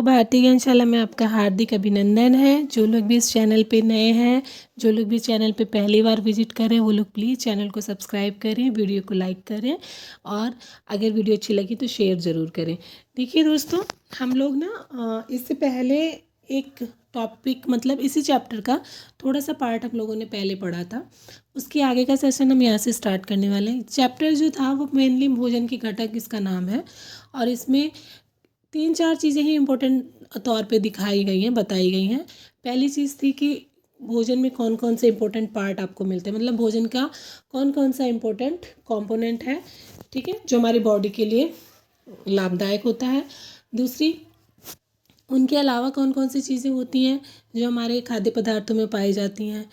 भारतीय ज्ञानशाला में आपका हार्दिक अभिनंदन है। जो लोग भी इस चैनल पे नए हैं, जो लोग भी चैनल पे पहली बार विजिट करें, वो लोग प्लीज़ चैनल को सब्सक्राइब करें, वीडियो को लाइक करें और अगर वीडियो अच्छी लगी तो शेयर ज़रूर करें। देखिए दोस्तों, हम लोग ना इससे पहले एक टॉपिक मतलब इसी चैप्टर का थोड़ा सा पार्ट हम लोगों ने पहले पढ़ा था। उसके आगे का सेशन हम यहाँ से स्टार्ट करने वाले हैं। चैप्टर जो था वो मेनली भोजन के घटक इसका नाम है और इसमें 3-4 चीज़ें ही इम्पोर्टेंट तौर पे दिखाई गई हैं, बताई गई हैं। पहली चीज़ थी कि भोजन में कौन कौन से इम्पोर्टेंट पार्ट आपको मिलते हैं, मतलब भोजन का कौन कौन सा इम्पोर्टेंट कंपोनेंट है, ठीक है, जो हमारी बॉडी के लिए लाभदायक होता है। दूसरी, उनके अलावा कौन कौन सी चीज़ें होती हैं जो हमारे खाद्य पदार्थों में पाई जाती हैं।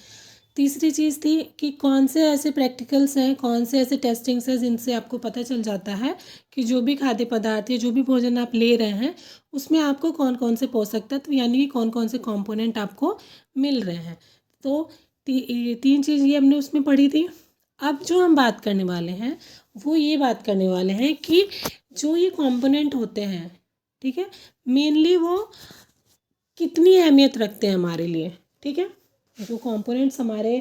तीसरी चीज़ थी कि कौन से ऐसे प्रैक्टिकल्स हैं, कौन से ऐसे टेस्टिंग्स हैं जिनसे आपको पता चल जाता है कि जो भी खाद्य पदार्थ या जो भी भोजन आप ले रहे हैं उसमें आपको कौन कौन से पोषक तत्व यानी कि कौन कौन से कंपोनेंट आपको मिल रहे हैं। तो तीन चीज़ ये हमने उसमें पढ़ी थी। अब जो हम बात करने वाले हैं वो ये बात करने वाले हैं कि जो ये कंपोनेंट होते हैं, ठीक है, मेनली वो कितनी अहमियत रखते हैं हमारे लिए, ठीक है। जो कंपोनेंट्स हमारे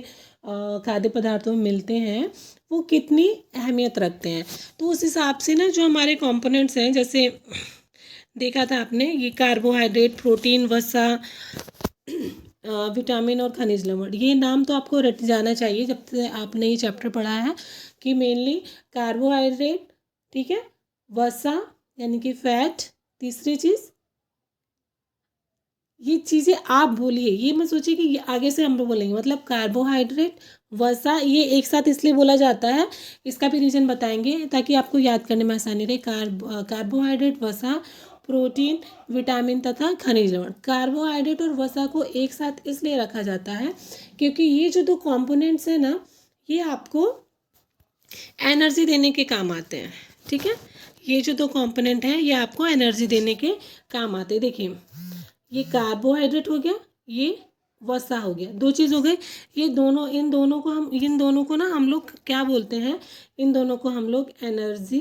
खाद्य पदार्थों में मिलते हैं वो कितनी अहमियत रखते हैं। तो उस हिसाब से ना जो हमारे कंपोनेंट्स हैं, जैसे देखा था आपने, ये कार्बोहाइड्रेट, प्रोटीन, वसा, विटामिन और खनिज लवण, ये नाम तो आपको रट जाना चाहिए जब से आपने ये चैप्टर पढ़ा है कि मेनली कार्बोहाइड्रेट, ठीक है, वसा यानी कि फैट, तीसरी चीज़, ये चीज़ें आप बोलिए, ये मत सोचिए कि ये आगे से हम लोग बोलेंगे। मतलब कार्बोहाइड्रेट, वसा, ये एक साथ इसलिए बोला जाता है, इसका भी रीज़न बताएंगे ताकि आपको याद करने में आसानी रहे। कार्बोहाइड्रेट, वसा, प्रोटीन, विटामिन तथा खनिज लवण। कार्बोहाइड्रेट और वसा को एक साथ इसलिए रखा जाता है क्योंकि ये जो दो कंपोनेंट्स हैं ना, ये आपको एनर्जी देने के काम आते हैं, ठीक है। ये जो दो कंपोनेंट हैं ये आपको एनर्जी देने के काम आते हैं। देखिए, ये कार्बोहाइड्रेट हो गया, ये वसा हो गया, दो चीज़ हो गई। ये दोनों, इन दोनों को ना हम लोग क्या बोलते हैं, इन दोनों को हम लोग एनर्जी,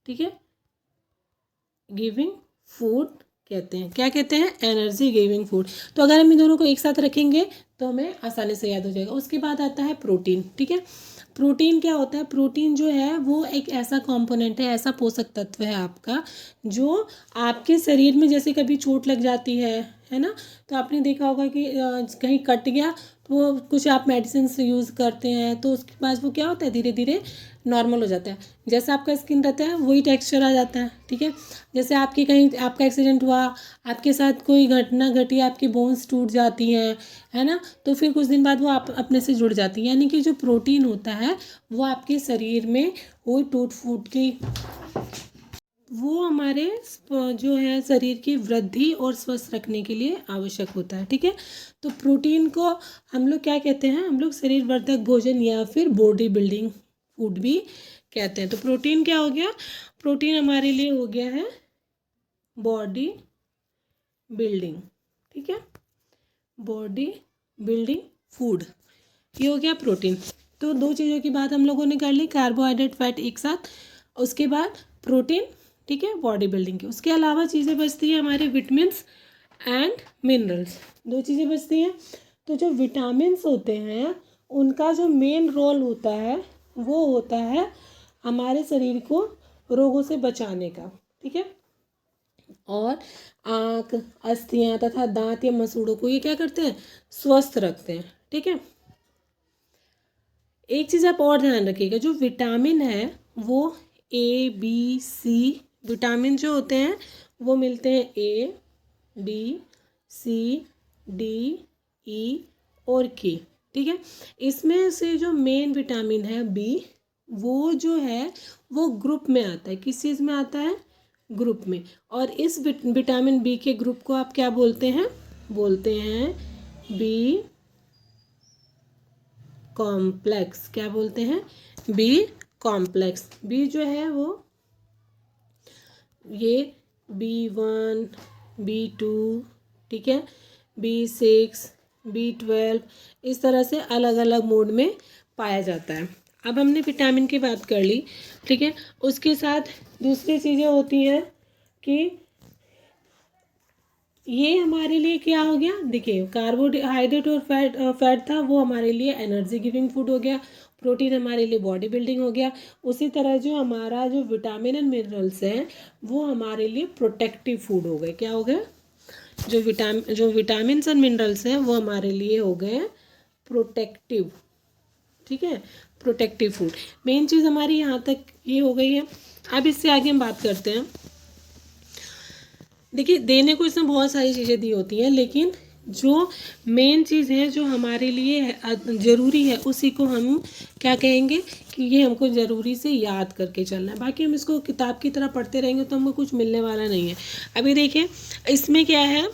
ठीक है, गिविंग फूड कहते हैं। क्या कहते हैं? Energy giving food. तो अगर हम इन दोनों को एक साथ रखेंगे तो हमें आसानी से याद हो जाएगा। उसके बाद आता है प्रोटीन, ठीक है। प्रोटीन क्या होता है? प्रोटीन जो है वो एक ऐसा कंपोनेंट है, ऐसा पोषक तत्व है आपका, जो आपके शरीर में जैसे कभी चोट लग जाती है ना, तो आपने देखा होगा कि कहीं कट गया तो वो कुछ आप मेडिसिन यूज़ करते हैं तो उसके बाद वो क्या होता है, धीरे धीरे नॉर्मल हो जाता है। जैसा आपका स्किन रहता है वही टेक्सचर आ जाता है, ठीक है। जैसे आपकी कहीं आपका एक्सीडेंट हुआ, आपके साथ कोई घटना घटी, आपकी बोन्स टूट जाती हैं, है ना, तो फिर कुछ दिन बाद वो आप अपने से जुड़ जाती है। यानी कि जो प्रोटीन होता है वो आपके शरीर में वो टूट फूट की, वो हमारे जो है शरीर की वृद्धि और स्वस्थ रखने के लिए आवश्यक होता है, ठीक है। तो प्रोटीन को हम लोग क्या कहते हैं, हम लोग शरीर वर्धक भोजन या फिर बॉडी बिल्डिंग फूड भी कहते हैं। तो प्रोटीन क्या हो गया? प्रोटीन हमारे लिए हो गया है बॉडी बिल्डिंग, ठीक है, बॉडी बिल्डिंग फूड, ये हो गया प्रोटीन। तो दो चीज़ों की बात हम लोगों ने कर ली, कार्बोहाइड्रेट, फैट एक साथ, उसके बाद प्रोटीन, ठीक है, बॉडी बिल्डिंग की। उसके अलावा चीज़ें बचती हैं हमारे विटामिन्स एंड मिनरल्स, दो चीज़ें बचती हैं। तो जो विटामिन्स होते हैं उनका जो मेन रोल होता है वो होता है हमारे शरीर को रोगों से बचाने का, ठीक है, और आँख, अस्थियाँ तथा दांत या मसूड़ों को ये क्या करते हैं, स्वस्थ रखते हैं, ठीक है। एक चीज़ आप और ध्यान रखिएगा, जो विटामिन है वो ए बी सी विटामिन जो होते हैं वो मिलते हैं A B C D E और के, ठीक है। इसमें से जो मेन विटामिन है बी, वो जो है वो ग्रुप में आता है। किस चीज़ में आता है? ग्रुप में। और इस विटामिन बी के ग्रुप को आप क्या बोलते हैं? बोलते हैं बी कॉम्प्लेक्स। क्या बोलते हैं? B complex. बी जो है वो ये B1, B2, ठीक है, B6, B12, इस तरह से अलग अलग मोड में पाया जाता है। अब हमने विटामिन की बात कर ली, ठीक है। उसके साथ दूसरी चीज़ें होती हैं कि ये हमारे लिए क्या हो गया, देखिए कार्बोहाइड्रेट और फैट था वो हमारे लिए एनर्जी गिविंग फूड हो गया, प्रोटीन हमारे लिए बॉडी बिल्डिंग हो गया। उसी तरह जो हमारा जो विटामिन एंड मिनरल्स हैं वो हमारे लिए प्रोटेक्टिव फूड हो गए। क्या हो गए, जो विटामिन एंड मिनरल्स हैं वो हमारे लिए हो गए प्रोटेक्टिव। ठीक है, प्रोटेक्टिव फूड मेन चीज़ हमारी यहाँ तक ये हो गई है। अब इससे आगे हम बात करते हैं। देखिए देने को इसमें बहुत सारी चीज़ें दी होती हैं, लेकिन जो मेन चीज़ है जो हमारे लिए ज़रूरी है उसी को हम क्या कहेंगे कि ये हमको ज़रूरी से याद करके चलना है। बाकी हम इसको किताब की तरह पढ़ते रहेंगे तो हमको कुछ मिलने वाला नहीं है। अभी देखिए इसमें क्या है,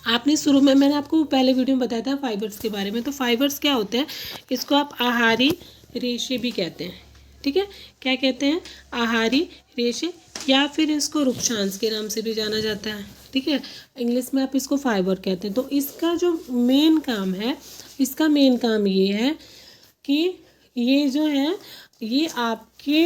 आपने शुरू में मैंने आपको पहले वीडियो में बताया था फाइबर्स के बारे में। तो फाइबर्स क्या होते हैं, इसको आप आहारी रेशे भी कहते हैं। ठीक है, क्या कहते हैं, आहारी रेशे, या फिर इसको वृक्षांश के नाम से भी जाना जाता है। ठीक है, इंग्लिश में आप इसको फाइबर कहते हैं। तो इसका जो मेन काम है, इसका मेन काम ये है कि ये जो है ये आपके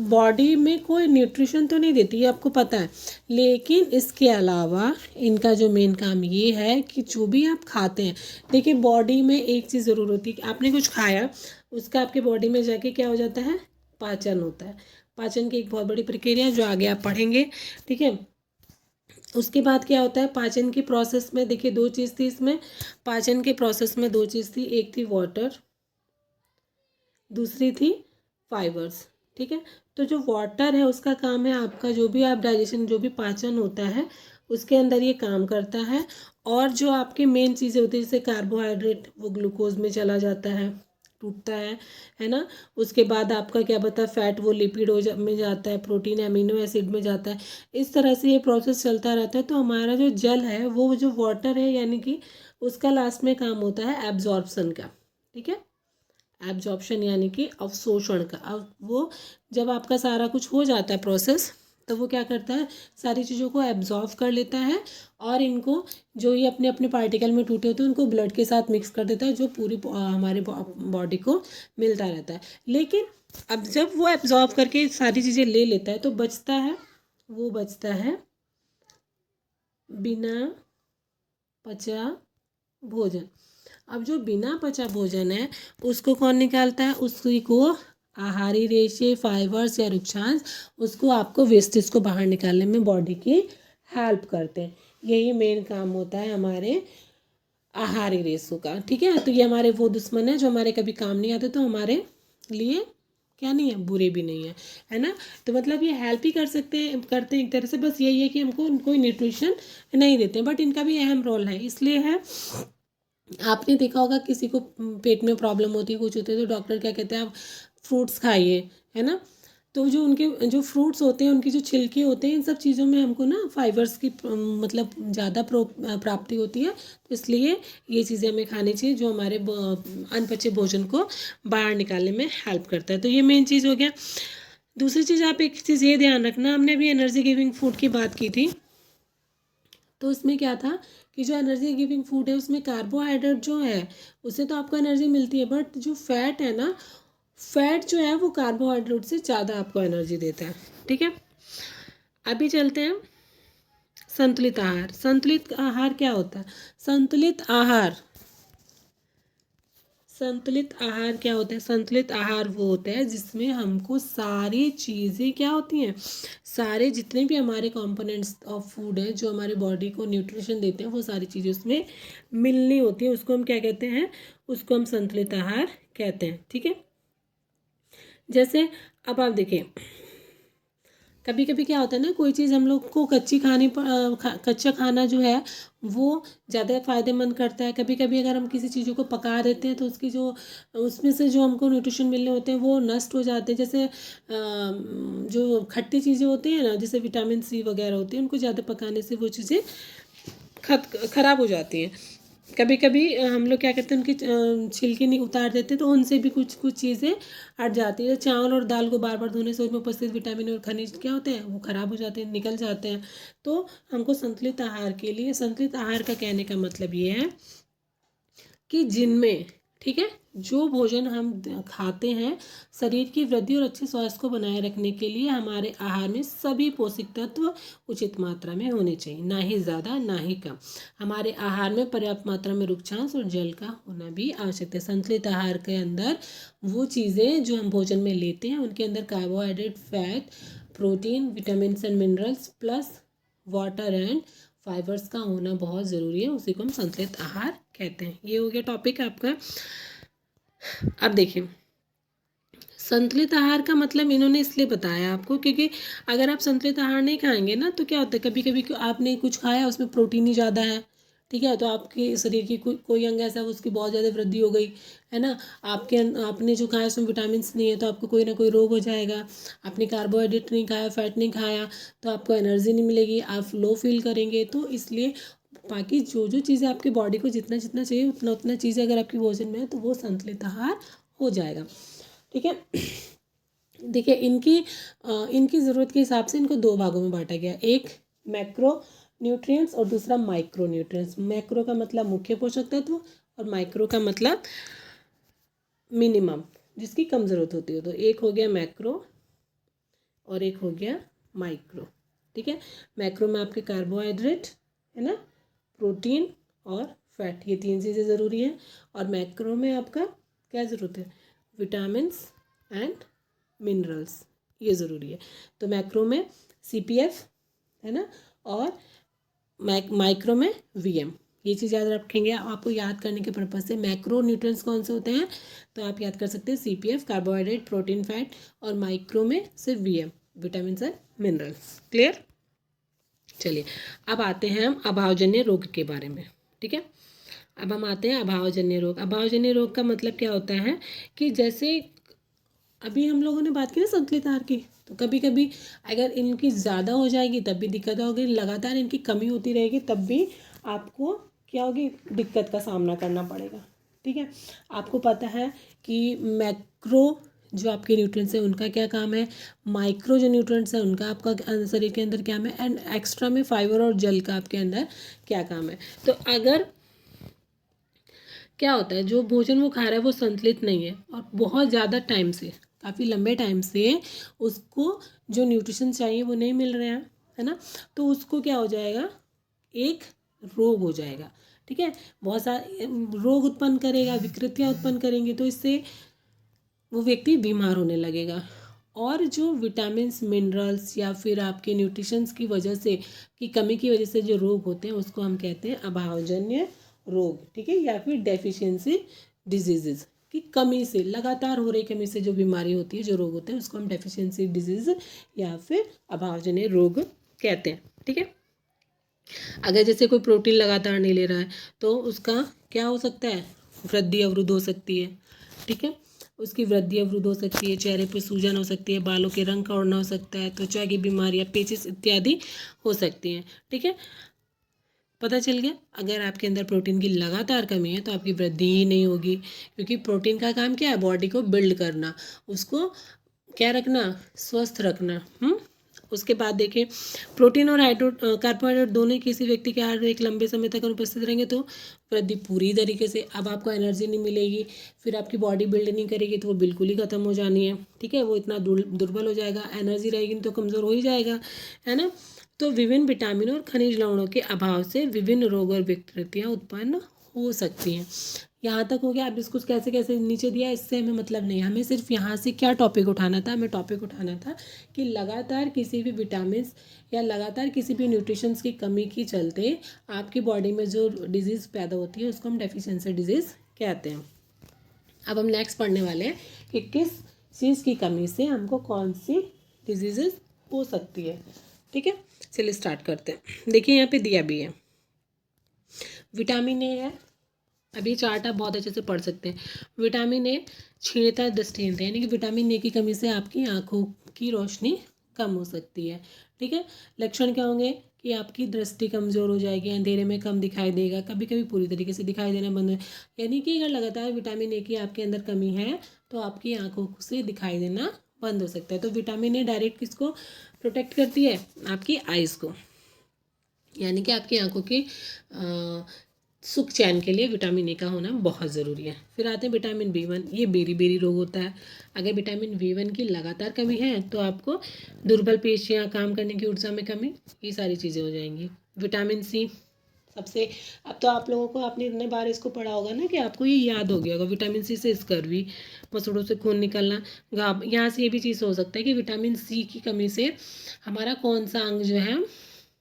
बॉडी में कोई न्यूट्रिशन तो नहीं देती, ये आपको पता है, लेकिन इसके अलावा इनका जो मेन काम ये है कि जो भी आप खाते हैं, देखिए बॉडी में एक चीज़ ज़रूर होती है कि आपने कुछ खाया उसका आपके बॉडी में जाके क्या हो जाता है, पाचन होता है। पाचन की एक बहुत बड़ी प्रक्रिया है जो आगे आप पढ़ेंगे। ठीक है, उसके बाद क्या होता है, पाचन की प्रोसेस में देखिए दो चीज़ थी इसमें, पाचन के प्रोसेस में दो चीज़ थी, एक थी वाटर, दूसरी थी फाइबर्स। ठीक है, तो जो वाटर है उसका काम है आपका जो भी आप डाइजेशन जो भी पाचन होता है उसके अंदर ये काम करता है। और जो आपके मेन चीज़ें होती है जैसे कार्बोहाइड्रेट वो ग्लूकोज में चला जाता है, टूटता है ना। उसके बाद आपका क्या बता, फैट वो लिपिड में जाता है, प्रोटीन अमीनो एसिड में जाता है। इस तरह से ये प्रोसेस चलता रहता है। तो हमारा जो जल है वो जो वाटर है यानी कि उसका लास्ट में काम होता है एब्जॉर्प्शन का। ठीक है, एब्जॉर्प्शन यानी कि अवशोषण का। अब वो जब आपका सारा कुछ हो जाता है प्रोसेस तो वो क्या करता है, सारी चीज़ों को एब्जॉर्व कर लेता है और इनको जो ये अपने अपने पार्टिकल में टूटे होते हैं उनको ब्लड के साथ मिक्स कर देता है, जो पूरी हमारे बॉडी को मिलता रहता है। लेकिन अब जब वो एब्जॉर्व करके सारी चीज़ें ले लेता है तो बचता है, वो बचता है बिना पचा भोजन। अब जो बिना पचा भोजन है उसको कौन निकालता है, उसी को आहारी रेशे, फाइबर्स या वृक्षांश उसको आपको वेस्ट इसको बाहर निकालने में बॉडी की हेल्प करते हैं। यही मेन काम होता है हमारे आहारी रेशों का। ठीक है, तो ये हमारे वो दुश्मन है जो हमारे कभी काम नहीं आते, तो हमारे लिए क्या नहीं है, बुरे भी नहीं है ना। तो मतलब ये हेल्प ही कर सकते हैं, करते हैं एक तरह से, बस यही है कि हमको कोई न्यूट्रिशन नहीं देते, बट इनका भी अहम रोल है। इसलिए है, आपने देखा होगा किसी को पेट में प्रॉब्लम होती है, कुछ होती है, तो डॉक्टर क्या कहते हैं, आप फ्रूट्स खाइए, है ना। तो जो उनके जो फ्रूट्स होते हैं उनकी जो छिलके होते हैं इन सब चीज़ों में हमको ना फाइबर्स की मतलब ज़्यादा प्राप्ति होती है। तो इसलिए ये चीज़ें हमें खानी चाहिए जो हमारे अनपचे भोजन को बाहर निकालने में हेल्प करता है। तो ये मेन चीज़ हो गया। दूसरी चीज़ आप एक चीज़ ये ध्यान रखना, हमने अभी एनर्जी गिविंग फूड की बात की थी, तो उसमें क्या था कि जो एनर्जी गिविंग फूड है उसमें कार्बोहाइड्रेट जो है उससे तो आपको एनर्जी मिलती है, बट जो फैट है ना, फैट जो है वो कार्बोहाइड्रेट से ज़्यादा आपको एनर्जी देता है। ठीक है, अभी चलते हैं संतुलित आहार। संतुलित आहार क्या होता है, संतुलित आहार क्या होता है, संतुलित आहार वो होता है जिसमें हमको सारी चीज़ें क्या होती हैं, सारे जितने भी हमारे कंपोनेंट्स ऑफ फूड है जो हमारे बॉडी को न्यूट्रिशन देते हैं वो सारी चीज़ें उसमें मिलनी होती है। उसको हम क्या कहते हैं, उसको हम संतुलित आहार कहते हैं। ठीक है, जैसे अब आप देखिए कभी कभी क्या होता है ना, कोई चीज़ हम लोग को कच्चा खाना जो है वो ज़्यादा फ़ायदेमंद करता है। कभी कभी अगर हम किसी चीज़ों को पका देते हैं तो उसकी जो उसमें से जो हमको न्यूट्रिशन मिलने होते हैं वो नष्ट हो जाते हैं। जैसे जो खट्टी चीज़ें होती हैं ना, जैसे विटामिन सी वगैरह होती है, उनको ज़्यादा पकाने से वो चीज़ें ख़राब हो जाती हैं। कभी कभी हम लोग क्या करते हैं, उनकी छिलके नहीं उतार देते तो उनसे भी कुछ कुछ चीज़ें हट जाती है। चावल और दाल को बार बार धोने से उनमें उपस्थित विटामिन और खनिज क्या होते हैं, वो ख़राब हो जाते हैं, निकल जाते हैं। तो हमको संतुलित आहार का कहने का मतलब ये है कि जिनमें ठीक है। जो भोजन हम खाते हैं शरीर की वृद्धि और अच्छे स्वास्थ्य को बनाए रखने के लिए हमारे आहार में सभी पोषक तत्व उचित मात्रा में होने चाहिए, ना ही ज़्यादा ना ही कम। हमारे आहार में पर्याप्त मात्रा में रुक्षांश और जल का होना भी आवश्यक है। संतुलित आहार के अंदर वो चीज़ें जो हम भोजन में लेते हैं उनके अंदर carbohydrate, fat, protein, vitamin and minerals plus water and fibres का होना बहुत ज़रूरी है। उसी को हम संतुलित आहार कहते हैं। ये हो गया टॉपिक आपका। अब देखिए, संतुलित आहार का मतलब इन्होंने इसलिए बताया आपको क्योंकि अगर आप संतुलित आहार नहीं खाएंगे ना तो क्या होता है, कभी कभी आपने कुछ खाया उसमें प्रोटीन ही ज़्यादा है, ठीक है, तो आपके शरीर की कोई अंग ऐसा है उसकी बहुत ज़्यादा वृद्धि हो गई है ना। आपने जो खाया उसमें विटामिन नहीं है तो आपको कोई ना कोई रोग हो जाएगा। आपने कार्बोहाइड्रेट नहीं खाया, फैट नहीं खाया तो आपको एनर्जी नहीं मिलेगी, आप लो फील करेंगे। तो इसलिए बाकी जो जो चीज़ें आपकी बॉडी को जितना जितना चाहिए उतना उतना चीज़ें अगर आपकी भोजन में है तो वो संतुलित आहार हो जाएगा, ठीक है। देखिए, इनकी ज़रूरत के हिसाब से इनको दो भागों में बांटा गया, एक मैक्रो न्यूट्रिएंट्स और दूसरा माइक्रो न्यूट्रिएंट्स। मैक्रो का मतलब मुख्य पोषक तत्व और माइक्रो का मतलब मिनिमम, जिसकी कम ज़रूरत होती है। तो एक हो गया मैक्रो और एक हो गया माइक्रो, ठीक है। मैक्रो में आपके कार्बोहाइड्रेट है ना, प्रोटीन और फैट, ये तीन चीज़ें ज़रूरी हैं। और मैक्रो में आपका क्या ज़रूरत है, विटामिन्स एंड मिनरल्स, ये ज़रूरी है। तो मैक्रो में CPF है ना, और माइक्रो में VM। ये चीज़ याद रखेंगे आपको याद करने के पर्पज़ से। मैक्रो न्यूट्रिएंट्स कौन से होते हैं तो आप याद कर सकते हैं CPF, कार्बोहाइड्रेट, प्रोटीन, फैट, और माइक्रो में सिर्फ VM, vitamin and minerals. Clear. चलिए, अब आते हैं हम अभावजन्य रोग के बारे में, ठीक है। अब हम आते हैं अभावजन्य रोग। अभावजन्य रोग का मतलब क्या होता है कि जैसे अभी हम लोगों ने बात की ना संतुलित आहार की, तो कभी कभी अगर इनकी ज़्यादा हो जाएगी तब भी दिक्कत होगी, लगातार इनकी कमी होती रहेगी तब भी आपको क्या होगी, दिक्कत का सामना करना पड़ेगा, ठीक है। आपको पता है कि मैक्रो जो आपके न्यूट्रिएंट्स हैं उनका क्या काम है, माइक्रो जो न्यूट्रिएंट्स हैं उनका आपका शरीर के अंदर क्या काम है, एंड एक्स्ट्रा में फाइबर और जल का आपके अंदर क्या काम है। तो अगर क्या होता है, जो भोजन वो खा रहा है वो संतुलित नहीं है और बहुत ज़्यादा टाइम से, काफ़ी लंबे टाइम से उसको जो न्यूट्रिशन चाहिए वो नहीं मिल रहे हैं, है ना, तो उसको क्या हो जाएगा, एक रोग हो जाएगा, ठीक है। बहुत सारे रोग उत्पन्न करेगा, विकृतियाँ उत्पन्न करेंगे, तो इससे वो व्यक्ति बीमार होने लगेगा। और जो विटामिन्स, मिनरल्स या फिर आपके न्यूट्रिशंस की वजह से, की कमी की वजह से जो रोग होते हैं उसको हम कहते हैं अभावजन्य रोग, ठीक है, या फिर डेफिशिएंसी डिजीजेज की कमी से, लगातार हो रही कमी से जो बीमारी होती है, जो रोग होते हैं उसको हम डेफिशिएंसी डिजीज या फिर अभावजन्य रोग कहते हैं, ठीक है। अगर जैसे कोई प्रोटीन लगातार नहीं ले रहा है तो उसका क्या हो सकता है, वृद्धि अवरुद्ध हो सकती है, ठीक है, उसकी वृद्धि अवरुद्ध हो सकती है, चेहरे पे सूजन हो सकती है, बालों के रंग का उड़ना हो सकता है, त्वचा की बीमारियां, पेचिस इत्यादि हो सकती हैं, ठीक है। पता चल गया, अगर आपके अंदर प्रोटीन की लगातार कमी है तो आपकी वृद्धि ही नहीं होगी, क्योंकि प्रोटीन का काम क्या है, बॉडी को बिल्ड करना, उसको क्या रखना, स्वस्थ रखना। उसके बाद देखिए, प्रोटीन और कार्बोहाइड्रेट दोनों किसी व्यक्ति के आहार में एक लंबे समय तक अनुपस्थित रहेंगे तो वृद्धि पूरी तरीके से, अब आपको एनर्जी नहीं मिलेगी, फिर आपकी बॉडी बिल्ड नहीं करेगी तो वो बिल्कुल ही ख़त्म हो जानी है, ठीक है, वो इतना दुर्बल हो जाएगा, एनर्जी रहेगी नहीं तो कमज़ोर हो ही जाएगा, है ना। तो विभिन्न विटामिनों और खनिज लवणों के अभाव से विभिन्न रोग और विकृतियाँ उत्पन्न हो सकती हैं। यहाँ तक हो गया। अब इसको कैसे कैसे नीचे दिया इससे हमें मतलब नहीं, हमें सिर्फ यहाँ से क्या टॉपिक उठाना था, हमें टॉपिक उठाना था कि लगातार किसी भी विटामिन या लगातार किसी भी न्यूट्रिशंस की कमी के चलते आपकी बॉडी में जो डिजीज़ पैदा होती है उसको हम डेफिशिएंसी डिजीज़ कहते हैं। अब हम नेक्स्ट पढ़ने वाले हैं कि किस चीज़ की कमी से हमको कौन सी डिजीज़ हो सकती है, ठीक है। चलिए स्टार्ट करते हैं। देखिए यहाँ पे दिया भी है, विटामिन ए है, अभी चार्ट आप बहुत अच्छे से पढ़ सकते हैं। विटामिन ए क्षीणता दृष्टिहीनता, यानी कि विटामिन ए की कमी से आपकी आंखों की रोशनी कम हो सकती है, ठीक है। लक्षण क्या होंगे कि आपकी दृष्टि कमज़ोर हो जाएगी, अंधेरे में कम दिखाई देगा, कभी कभी पूरी तरीके से दिखाई देना बंद हो, यानी कि अगर लगातार विटामिन ए की आपके अंदर कमी है तो आपकी आंखों से दिखाई देना बंद हो सकता है। तो विटामिन ए डायरेक्ट किसको प्रोटेक्ट करती है, आपकी आइज़ को, यानी कि आपकी आंखों की सुख चैन के लिए विटामिन ए का होना बहुत ज़रूरी है। फिर आते हैं विटामिन B1, ये बेरी बेरी रोग होता है। अगर विटामिन B1 की लगातार कमी है तो आपको दुर्बल पेशियाँ, काम करने की ऊर्जा में कमी, ये सारी चीज़ें हो जाएंगी। विटामिन सी सबसे, अब तो आप लोगों को, आपने इतने बार इसको पढ़ा होगा ना कि आपको ये याद हो गया होगा। विटामिन सी से स्कर्वी, मसूड़ों से खून निकलना, गाब, यहाँ से ये भी चीज़ हो सकता है कि विटामिन सी की कमी से हमारा कौन सा अंग जो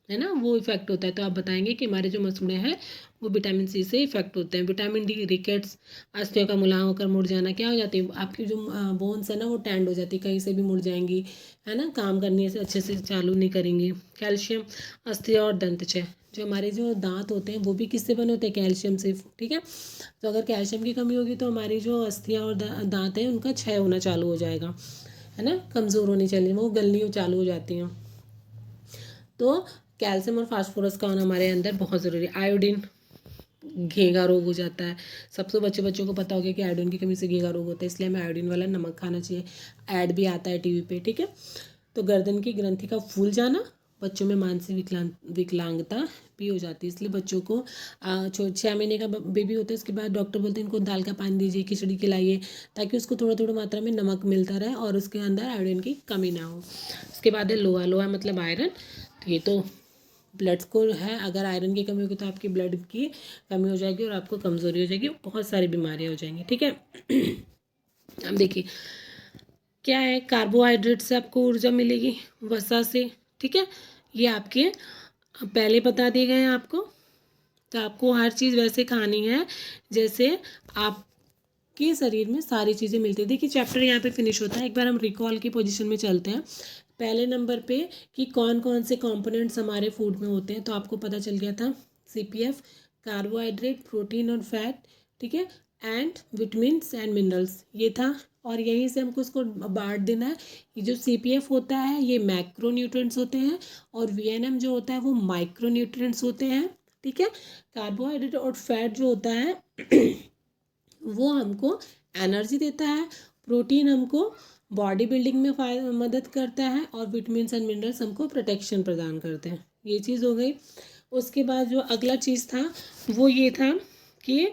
है ना, वो इफेक्ट होता है। तो आप बताएंगे कि हमारे जो मसूड़े हैं वो विटामिन सी से इफेक्ट होते हैं। विटामिन डी रिकेट्स, अस्थियों का मुलायम होकर मुड़ जाना, क्या हो जाती है आपकी जो बोन्स है ना वो टैंड हो जाती है, कहीं से भी मुड़ जाएंगी, है ना, काम करने से अच्छे से चालू नहीं करेंगी। कैल्शियम, अस्थि और दंतचय, जो हमारे जो दांत होते हैं वो भी किससे बने होते हैं, कैल्शियम से, ठीक है। तो अगर कैल्शियम की कमी होगी तो हमारी जो अस्थियाँ और दांत हैं उनका क्षय होना चालू हो जाएगा, है ना, कमज़ोर होनी चाहिए, वो गलनी चालू हो जाती हैं। तो कैल्शियम और फास्फोरस का होना हमारे अंदर बहुत ज़रूरी है। आयोडीन, घेंगा रोग हो जाता है। सबसे बच्चों को पता हो गया कि आयोडीन की कमी से घेंगा रोग होता है, इसलिए हमें आयोडीन वाला नमक खाना चाहिए। ऐड भी आता है टीवी पे, ठीक है। तो गर्दन की ग्रंथि का फूल जाना, बच्चों में मानसिक विकलांगता भी हो जाती है, इसलिए बच्चों को 6 महीने का बेबी होता है उसके बाद डॉक्टर बोलते हैं इनको दाल का पानी दीजिए, खिचड़ी खिलाइए, ताकि उसको थोड़ा थोड़ा मात्रा में नमक मिलता रहे और उसके अंदर आयोडीन की कमी ना हो। उसके बाद है लोहा, लोहा मतलब आयरन। ये तो ब्लड को है, अगर आयरन की कमी होगी तो आपकी ब्लड की कमी हो जाएगी और आपको कमज़ोरी हो जाएगी, बहुत सारी बीमारियां हो जाएंगी, ठीक है। अब देखिए क्या है, कार्बोहाइड्रेट से आपको ऊर्जा मिलेगी, वसा से, ठीक है। ये आपके पहले बता दिए गए हैं आपको। तो आपको हर चीज़ वैसे खानी है जैसे आपके शरीर में सारी चीज़ें मिलती है। देखिए चैप्टर यहाँ पे फिनिश होता है, एक बार हम रिकॉल की पोजीशन में चलते हैं। पहले नंबर पे कि कौन कौन से कंपोनेंट्स हमारे फूड में होते हैं, तो आपको पता चल गया था। CPF, कार्बोहाइड्रेट, प्रोटीन और फैट, ठीक है, एंड विटामिन्स एंड मिनरल्स, ये था। और यहीं से हमको उसको बांट देना है। ये जो CPF होता है ये मैक्रो न्यूट्रिएंट्स होते हैं और VNM जो होता है वो माइक्रो न्यूट्रिएंट्स होते हैं, ठीक है। कार्बोहाइड्रेट और फैट जो होता है वो हमको एनर्जी देता है। प्रोटीन हमको बॉडी बिल्डिंग में मदद करता है और विटामिन्स एंड मिनरल्स हमको प्रोटेक्शन प्रदान करते हैं। ये चीज़ हो गई। उसके बाद जो अगला चीज़ था वो ये था कि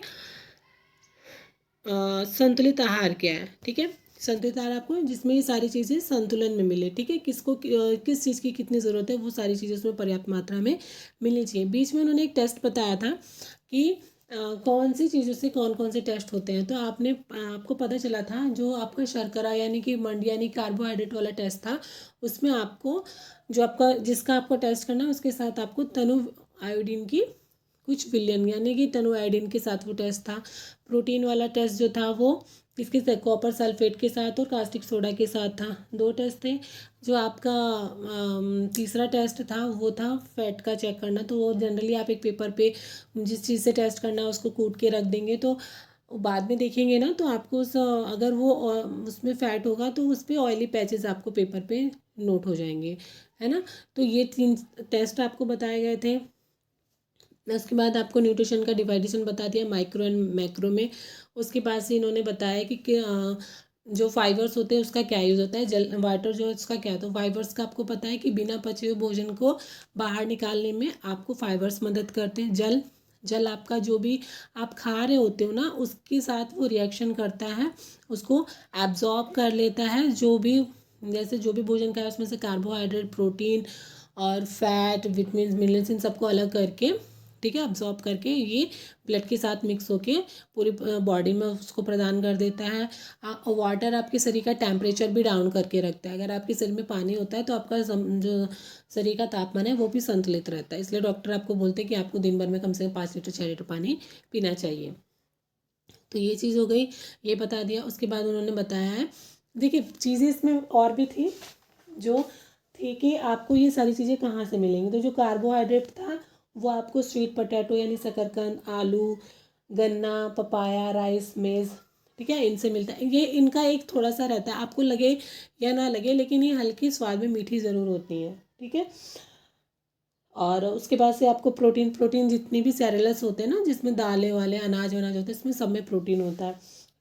संतुलित आहार क्या है, ठीक है। संतुलित आहार आपको जिसमें ये सारी चीज़ें संतुलन में मिले, ठीक है, किसको किस चीज़ की कितनी ज़रूरत है वो सारी चीज़ें उसमें पर्याप्त मात्रा में मिलनी चाहिए। बीच में उन्होंने एक टेस्ट बताया था कि कौन सी चीज़ों से कौन कौन से टेस्ट होते हैं। तो आपको पता चला था जो आपका शर्करा यानी कि मंड यानी कार्बोहाइड्रेट वाला टेस्ट था, उसमें आपको जो आपका जिसका आपको टेस्ट करना है उसके साथ आपको तनु आयोडीन की कुछ विलियन यानी कि तनु आयोडीन के साथ वो टेस्ट था। प्रोटीन वाला टेस्ट जो था वो किसके साथ, कॉपर सल्फेट के साथ और कास्टिक सोडा के साथ था। 2 टेस्ट थे। जो आपका तीसरा टेस्ट था वो था फैट का चेक करना। तो वो जनरली आप एक पेपर पे जिस चीज़ से टेस्ट करना है उसको कूट के रख देंगे, तो बाद में देखेंगे ना तो आपको अगर वो उसमें फैट होगा तो उस पर ऑयली पैचेस आपको पेपर पे नोट हो जाएंगे, है ना। तो ये 3 टेस्ट आपको बताए गए थे। उसके बाद आपको न्यूट्रिशन का डिवाइडेशन बता दिया माइक्रो एंड मैक्रो में। उसके बाद से इन्होंने बताया कि जो फाइबर्स होते हैं उसका क्या यूज़ होता है। जल वाटर जो है उसका क्या, तो फाइबर्स का आपको पता है कि बिना पचे हुए भोजन को बाहर निकालने में आपको फाइबर्स मदद करते हैं। जल, जल आपका जो भी आप खा रहे होते हो ना उसके साथ वो रिएक्शन करता है, उसको एब्जॉर्ब कर लेता है। जो भी जैसे जो भी भोजन खाए उसमें से कार्बोहाइड्रेट, प्रोटीन और फैट, विटामिन, मिनरल्स इन सबको अलग करके, ठीक है, अब्जॉर्ब करके ये ब्लड के साथ मिक्स होके पूरी बॉडी में उसको प्रदान कर देता है। वाटर आपके शरीर का टेम्परेचर भी डाउन करके रखता है। अगर आपके शरीर में पानी होता है तो आपका जो शरीर का तापमान है वो भी संतुलित रहता है। इसलिए डॉक्टर आपको बोलते हैं कि आपको दिन भर में कम से कम 5 लीटर 6 लीटर पानी पीना चाहिए। तो ये चीज़ हो गई, ये बता दिया। उसके बाद उन्होंने बताया है, देखिए चीज़ें इसमें और भी थी जो थी कि आपको ये सारी चीज़ें कहाँ से मिलेंगी। तो जो कार्बोहाइड्रेट था वो आपको स्वीट पोटैटो यानी शकरकंद, आलू, गन्ना, पपाया, राइस, मेज़, ठीक है, इनसे मिलता है। ये इनका एक थोड़ा सा रहता है, आपको लगे या ना लगे लेकिन ये हल्की स्वाद में मीठी ज़रूर होती है, ठीक है। और उसके बाद से आपको प्रोटीन, प्रोटीन जितनी भी सेरेलस होते हैं ना जिसमें दालें वाले अनाज वनाज होते हैं इसमें सब में प्रोटीन होता है।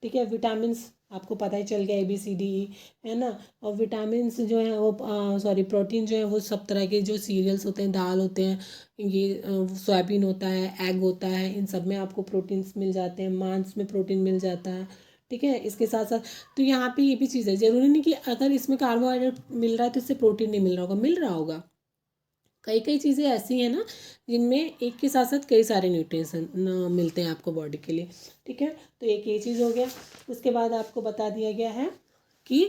ठीक है। विटामिन्स आपको पता ही चल गया ABCDE, है ना। और विटामिन्स जो है वो प्रोटीन जो है वो सब तरह के जो सीरियल्स होते हैं, दाल होते हैं, ये सोयाबीन होता है, एग होता है, इन सब में आपको प्रोटीन्स मिल जाते हैं, मांस में प्रोटीन मिल जाता है, ठीक है। इसके साथ साथ तो यहाँ पे ये भी चीज़ है, ज़रूरी नहीं कि अगर इसमें कार्बोहाइड्रेट मिल रहा है तो इससे प्रोटीन नहीं मिल रहा होगा, मिल रहा होगा। कई कई चीज़ें ऐसी हैं ना जिनमें एक के साथ साथ कई सारे न्यूट्रिएंट्स मिलते हैं आपको बॉडी के लिए, ठीक है। तो एक ये चीज़ हो गया। उसके बाद आपको बता दिया गया है कि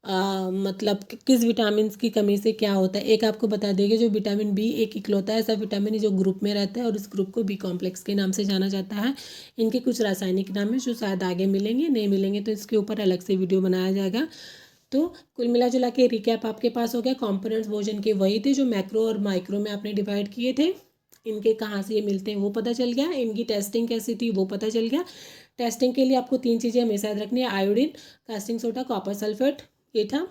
मतलब किस विटामिन की कमी से क्या होता है। एक आपको बता देंगे जो विटामिन बी एक इकलौता है ऐसा विटामिन है जो ग्रुप में रहता है और इस ग्रुप को बी कॉम्प्लेक्स के नाम से जाना जाता है। इनके कुछ रासायनिक नाम है जो शायद आगे मिलेंगे, नहीं मिलेंगे तो इसके ऊपर अलग से वीडियो बनाया जाएगा। तो कुल मिला जुला के रिकैप आपके पास हो गया। कंपोनेंट्स भोजन के वही थे जो मैक्रो और माइक्रो में आपने डिवाइड किए थे। इनके कहाँ से ये मिलते हैं वो पता चल गया, इनकी टेस्टिंग कैसी थी वो पता चल गया। टेस्टिंग के लिए आपको 3 चीज़ें हमेशा याद रखनी है, iodine, casting soda, copper sulphate, ये था।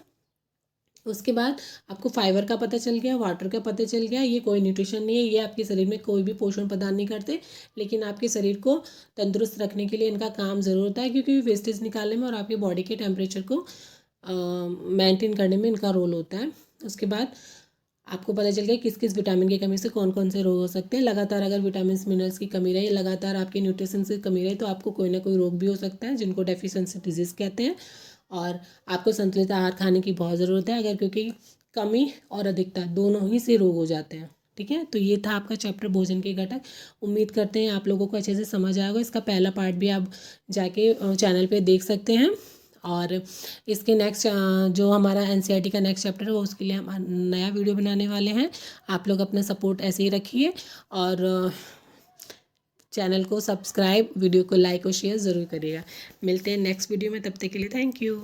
उसके बाद आपको फाइबर का पता चल गया, वाटर का पता चल गया। ये कोई न्यूट्रिशन नहीं है, ये आपके शरीर में कोई भी पोषण प्रदान नहीं करते, लेकिन आपके शरीर को तंदुरुस्त रखने के लिए इनका काम ज़रूर होता है, क्योंकि वेस्टेज निकालने में और आपकी बॉडी के टेम्परेचर को मेंटेन करने में इनका रोल होता है। उसके बाद आपको पता चल गया किस किस विटामिन की कमी से कौन कौन से रोग हो सकते हैं। लगातार अगर विटामिन मिनरल्स की कमी रही, लगातार आपके न्यूट्रिशन की कमी रही तो आपको कोई ना कोई रोग भी हो सकता है जिनको डेफिशिएंसी डिजीज़ कहते हैं। और आपको संतुलित आहार खाने की बहुत ज़रूरत है, अगर क्योंकि कमी और अधिकता दोनों ही से रोग हो जाते हैं, ठीक है। तो ये था आपका चैप्टर भोजन के घटक। उम्मीद करते हैं आप लोगों को अच्छे से समझ आएगा। इसका पहला पार्ट भी आप जाके चैनल पे देख सकते हैं। और इसके नेक्स्ट जो हमारा NCERT का नेक्स्ट चैप्टर है वो उसके लिए हम नया वीडियो बनाने वाले हैं। आप लोग अपना सपोर्ट ऐसे ही रखिए और चैनल को सब्सक्राइब, वीडियो को लाइक और शेयर ज़रूर करिएगा। मिलते हैं नेक्स्ट वीडियो में, तब तक के लिए थैंक यू।